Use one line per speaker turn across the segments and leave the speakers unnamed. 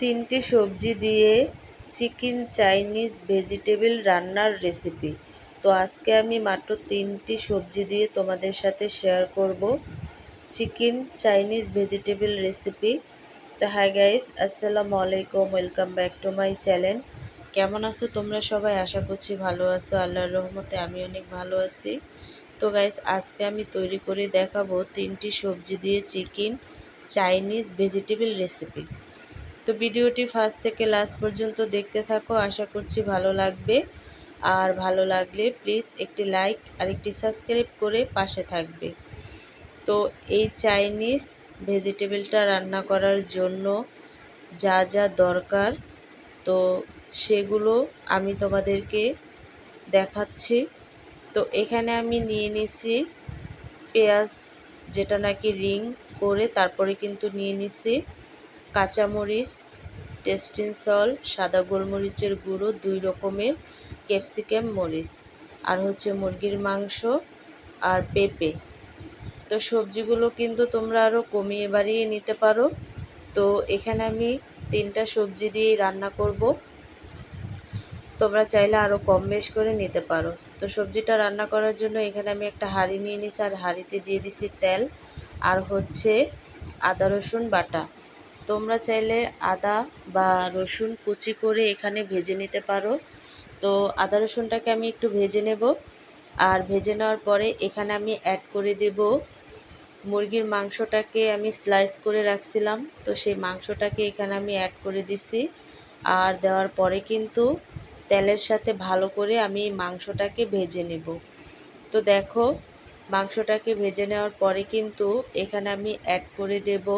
তিনটি সবজি দিয়ে চিকেন চাইনিজ ভেজিটেবল রান্নার রেসিপি। তো আজকে আমি মাত্র তিনটি সবজি দিয়ে তোমাদের সাথে শেয়ার করব চিকেন চাইনিজ ভেজিটেবল রেসিপি। তো হাই গাইস, আসসালামু আলাইকুম, welcome back to my channel. কেমন আছো তোমরা সবাই? আশা করছি ভালো আছো। আল্লাহর রহমতে আমি অনেক ভালো আছি। তো গাইস, আজকে আমি তৈরি করে দেখাবো তিনটি সবজি দিয়ে চিকেন চাইনিজ ভেজিটেবল রেসিপি। তো ভিডিওটি ফার্স্ট থেকে লাস্ট পর্যন্ত দেখতে থাকো, আশা করছি ভালো লাগবে। আর ভালো লাগলে প্লিজ একটি লাইক আর একটি সাবস্ক্রাইব করে পাশে থাকবে। তো এই চাইনিজ ভেজিটেবলটা রান্না করার জন্য যা যা দরকার, তো সেগুলো আমি তোমাদেরকে দেখাচ্ছি। তো এখানে আমি নিয়ে নিছি পেঁয়াজ, যেটা নাকি রিং করে তারপরে কিন্তু নিয়ে নিছি কাঁচামরিচ, টেস্টিং সল্ট, সাদা গোলমরিচের গুঁড়ো, 2 রকমের ক্যাপসিকাম মরিচ, আর হচ্ছে মুরগির মাংস আর পেঁপে। তো সবজিগুলো কিন্তু তোমরা আরও কমিয়ে বাড়িয়ে নিতে পারো। তো এখানে আমি 3টা সবজি দিয়েই রান্না করব, তোমরা চাইলে আরও কম বেশ করে নিতে পারো। তো সবজিটা রান্না করার জন্য এখানে আমি একটা হাঁড়ি নিয়ে নিছি, আর হাঁড়িতে দিয়ে দিছি তেল আর হচ্ছে আদা রসুন বাটা। তোমরা চাইলে আদা বা রসুন কুচি করে এখানে ভেজে নিতে পারো। তো আদা রসুনটাকে আমি একটু ভেজে নেব, আর ভেজে নেওয়ার পরে এখানে আমি অ্যাড করে দেব মুরগির মাংসটাকে আমি স্লাইস করে রাখছিলাম। তো সেই মাংসটাকে এখানে আমি অ্যাড করে দিছি, আর দেওয়ার পরে কিন্তু তেলের সাথে ভালো করে আমি মাংসটাকে ভেজে নেব। তো দেখো, মাংসটাকে ভেজে নেওয়ার পরে কিন্তু এখানে আমি অ্যাড করে দেব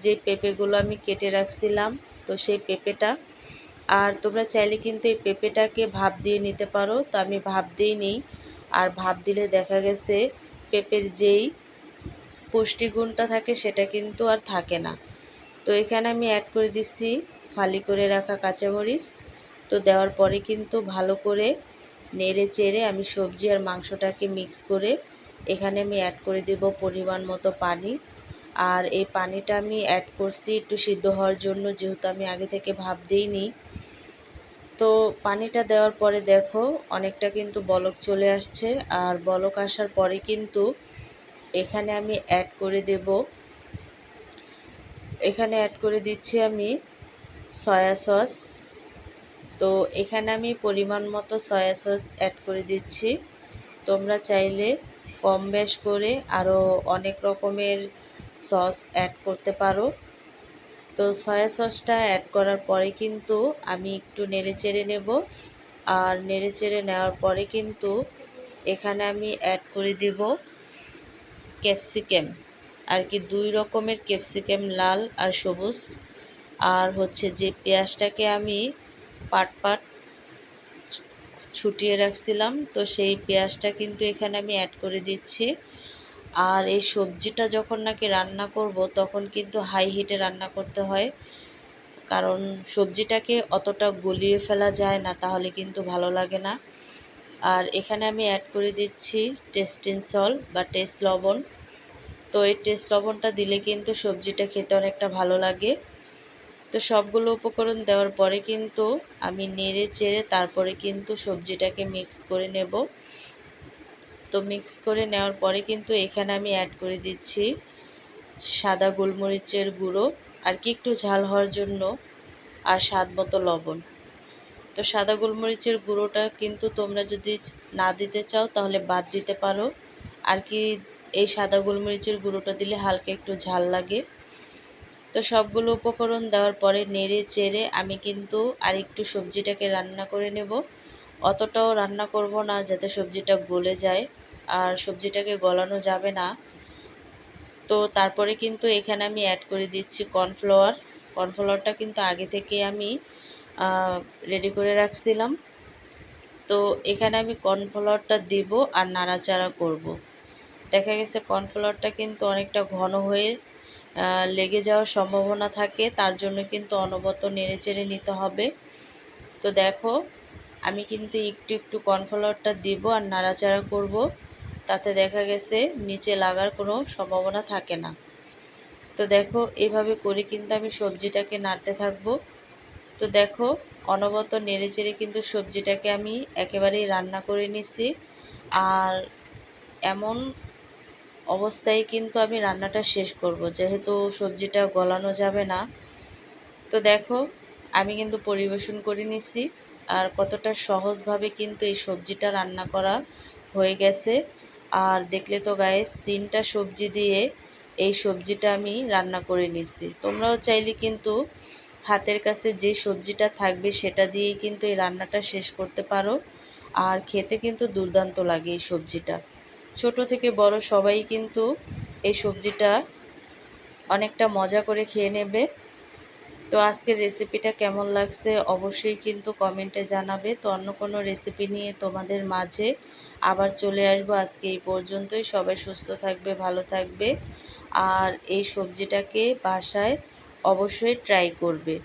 যে পেঁপেগুলো আমি কেটে রাখছিলাম, তো সেই পেঁপেটা। আর তোমরা চাইলে কিন্তু এই পেঁপেটাকে ভাপ দিয়ে নিতে পারো, তো আমি ভাপ দিই নিই। আর ভাপ দিলে দেখা গেছে পেঁপের যেই পুষ্টিগুণটা থাকে সেটা কিন্তু আর থাকে না। তো এখানে আমি অ্যাড করে দিচ্ছি ফালি করে রাখা কাঁচামরিচ। তো দেওয়ার পরে কিন্তু ভালো করে নেড়ে চেড়ে আমি সবজি আর মাংসটাকে মিক্স করে এখানে আমি অ্যাড করে দেব পরিমাণ মতো পানি। আর এই পানিটা আমি অ্যাড করছি একটু সিদ্ধ হওয়ার জন্য, যেহেতু আমি আগে থেকে ভাপ দিইনি। তো পানিটা দেওয়ার পরে দেখো অনেকটা কিন্তু বলক চলে আসছে, আর বলক আসার পরে কিন্তু এখানে আমি অ্যাড করে দিচ্ছি আমি সয়া সস। তো এখানে আমি পরিমাণ মতো সয়া সস অ্যাড করে দিচ্ছি। তোমরা চাইলে কম বেশ করে আরও অনেক রকমের সস অ্যাড করতে পারো। তো সয়া সসটা অ্যাড করার পরে কিন্তু আমি একটু নেড়ে চেড়ে নেব, আর নেড়ে চেড়ে নেওয়ার পরে কিন্তু এখানে আমি অ্যাড করে দেব ক্যাপসিকাম, আর কি 2 রকমের ক্যাপসিকাম, লাল আর সবুজ। আর হচ্ছে যে পেঁয়াজটাকে আমি পাট পাট ছুটিয়ে রাখছিলাম, তো সেই পেঁয়াজটা কিন্তু এখানে আমি অ্যাড করে দিচ্ছি। আর এই সবজিটা যখন নাকি রান্না করব তখন কিন্তু হাই হিটে রান্না করতে হয়, কারণ সবজিটাকে অতটা গলিয়ে ফেলা যায় না, তাহলে কিন্তু ভালো লাগে না। আর এখানে আমি অ্যাড করে দিচ্ছি টেস্টিং সল্ট বা টেস্ট লবণ। তো এই টেস্ট লবণটা দিলে কিন্তু সবজিটা খেতে অনেকটা ভালো লাগে। তো সবগুলো উপকরণ দেওয়ার পরে কিন্তু আমি নেড়ে চেড়ে তারপরে কিন্তু সবজিটাকে মিক্স করে নেব। তো মিক্স করে নেওয়ার পরে কিন্তু এখানে আমি অ্যাড করে দিচ্ছি সাদা গোলমরিচের গুঁড়ো, আর কি একটু ঝাল হওয়ার জন্য, আর স্বাদ মতো লবণ। তো সাদা গোলমরিচের গুঁড়োটা কিন্তু তোমরা যদি না দিতে চাও তাহলে বাদ দিতে পারো। আর কি এই সাদা গোলমরিচের গুঁড়োটা দিলে হালকা একটু ঝাল লাগে। তো সবগুলো উপকরণ দেওয়ার পরে নেড়ে চেড়ে আমি কিন্তু আরেকটু সবজিটাকে রান্না করে নেব। অতটাও রান্না করব না যাতে সবজিটা গলে যায়, আর সবজিটাকে গলানো যাবে না। তো তারপরে কিন্তু এখানে আমি অ্যাড করে দিচ্ছি কর্নফ্লাওয়ার। কর্নফ্লাওয়ারটা কিন্তু আগে থেকে আমি রেডি করে রাখছিলাম। তো এখানে আমি কর্নফ্লাওয়ারটা দেব আর নাড়াচাড়া করব। দেখা গেছে কর্নফ্লাওয়ারটা কিন্তু অনেকটা ঘন হয়ে লেগে যাওয়ার সম্ভাবনা থাকে, তার জন্য কিন্তু অনবরত নেড়ে চেড়ে নিতে হবে। তো দেখো, আমি কিন্তু একটু একটু কর্নফ্লাওয়ারটা দেব আর নাড়াচাড়া করব, তাতে দেখা গেছে নিচে লাগার কোনো সম্ভাবনা থাকে না। তো দেখো এইভাবে করে কিন্তু আমি সবজিটাকে নাড়তে থাকবো। তো দেখো অনবরত নেড়েচেড়ে কিন্তু সবজিটাকে আমি একেবারেই রান্না করে নিছি। আর এমন অবস্থায় কিন্তু আমি রান্নাটা শেষ করব, যেহেতু সবজিটা গলানো যাবে না। তো দেখো আমি কিন্তু পরিবেশন করে নিছি। আর কতটা সহজভাবে কিন্তু এই সবজিটা রান্না করা হয়ে গেছে। আর দেখলে তো গাইস, 3টা সবজি দিয়ে এই সবজিটা আমি রান্না করে নিছি। তোমরাও চাইলে কিন্তু হাতের কাছে যে সবজিটা থাকবে সেটা দিয়েই কিন্তু এই রান্নাটা শেষ করতে পারো। আর খেতে কিন্তু দুর্দান্ত লাগে এই সবজিটা। ছোট থেকে বড় সবাই কিন্তু এই সবজিটা অনেকটা মজা করে খেয়ে নেবে। তো আজকের রেসিপিটা কেমন লাগছে অবশ্যই কিন্তু কমেন্টে জানাবে। তো অন্য কোনো রেসিপি নিয়ে তোমাদের মাঝে আবার চলে আসবো। আজকে এই পর্যন্তই। সবাই সুস্থ থাকবে, ভালো থাকবে। আর এই সবজিটাকে বাসায় অবশ্যই ট্রাই করবে।